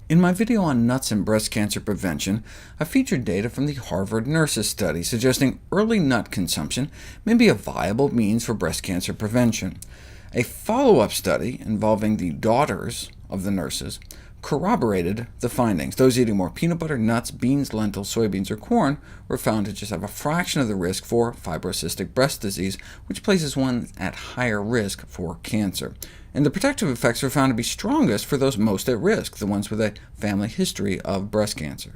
In my video on nuts and breast cancer prevention, I featured data from the Harvard Nurses study suggesting early nut consumption may be a viable means for breast cancer prevention. A follow-up study involving the daughters of the nurses corroborated the findings. Those eating more peanut butter, nuts, beans, lentils, soybeans, or corn were found to just have a fraction of the risk for fibrocystic breast disease, which places one at higher risk for cancer. And the protective effects were found to be strongest for those most at risk, the ones with a family history of breast cancer.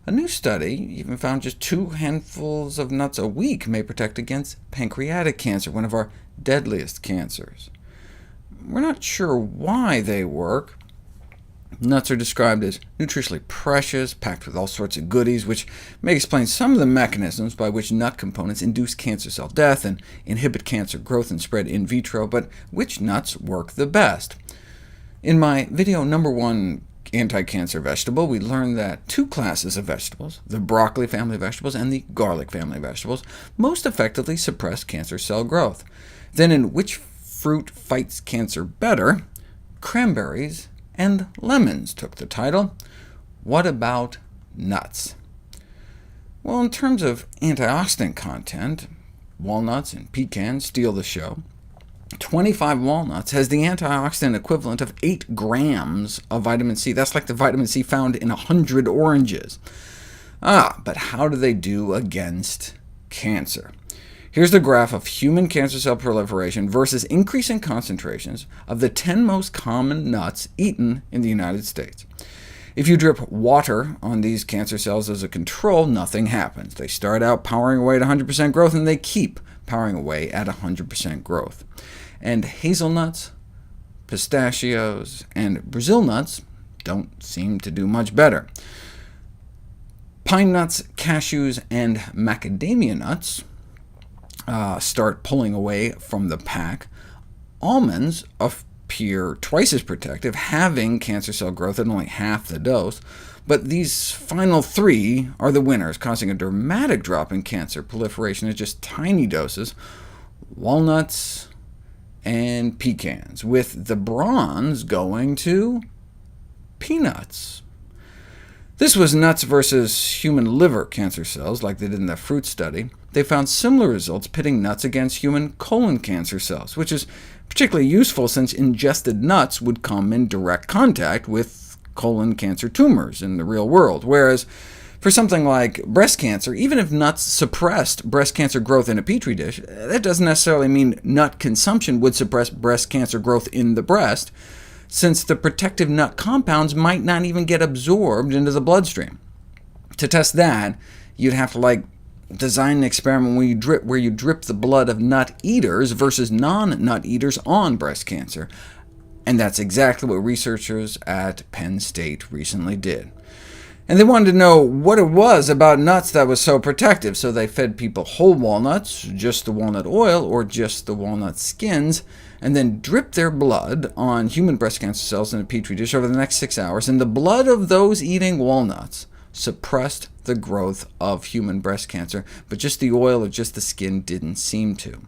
A new study even found just 2 handfuls of nuts a week may protect against pancreatic cancer, one of our deadliest cancers. We're not sure why they work. Nuts are described as nutritionally precious, packed with all sorts of goodies, which may explain some of the mechanisms by which nut components induce cancer cell death and inhibit cancer growth and spread in vitro, but which nuts work the best? In my video number 1, Anti-Cancer Vegetable, we learned that 2 classes of vegetables, the broccoli family of vegetables and the garlic family of vegetables, most effectively suppress cancer cell growth. Then in Which Fruit Fights Cancer Better?, cranberries and lemons took the title. What about nuts? Well, in terms of antioxidant content, walnuts and pecans steal the show. 25 walnuts has the antioxidant equivalent of 8 grams of vitamin C. That's like the vitamin C found in 100 oranges. But how do they do against cancer? Here's the graph of human cancer cell proliferation versus increasing concentrations of the 10 most common nuts eaten in the United States. If you drip water on these cancer cells as a control, nothing happens. They start out powering away at 100% growth, and they keep powering away at 100% growth. And hazelnuts, pistachios, and Brazil nuts don't seem to do much better. Pine nuts, cashews, and macadamia nuts start pulling away from the pack. Almonds appear twice as protective, having cancer cell growth at only half the dose, but these final 3 are the winners, causing a dramatic drop in cancer proliferation at just tiny doses: walnuts and pecans, with the bronze going to peanuts. This was nuts versus human liver cancer cells, like they did in the fruit study. They found similar results pitting nuts against human colon cancer cells, which is particularly useful since ingested nuts would come in direct contact with colon cancer tumors in the real world, whereas for something like breast cancer, even if nuts suppressed breast cancer growth in a petri dish, that doesn't necessarily mean nut consumption would suppress breast cancer growth in the breast, since the protective nut compounds might not even get absorbed into the bloodstream. To test that, you'd have to design an experiment where you drip the blood of nut eaters versus non-nut eaters on breast cancer, and that's exactly what researchers at Penn State recently did. And they wanted to know what it was about nuts that was so protective, so they fed people whole walnuts, just the walnut oil, or just the walnut skins, and then dripped their blood on human breast cancer cells in a petri dish over the next 6 hours, and the blood of those eating walnuts suppressed the growth of human breast cancer, but just the oil or just the skin didn't seem to.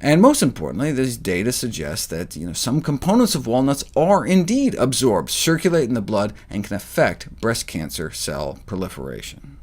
And most importantly, this data suggests that some components of walnuts are indeed absorbed, circulate in the blood, and can affect breast cancer cell proliferation.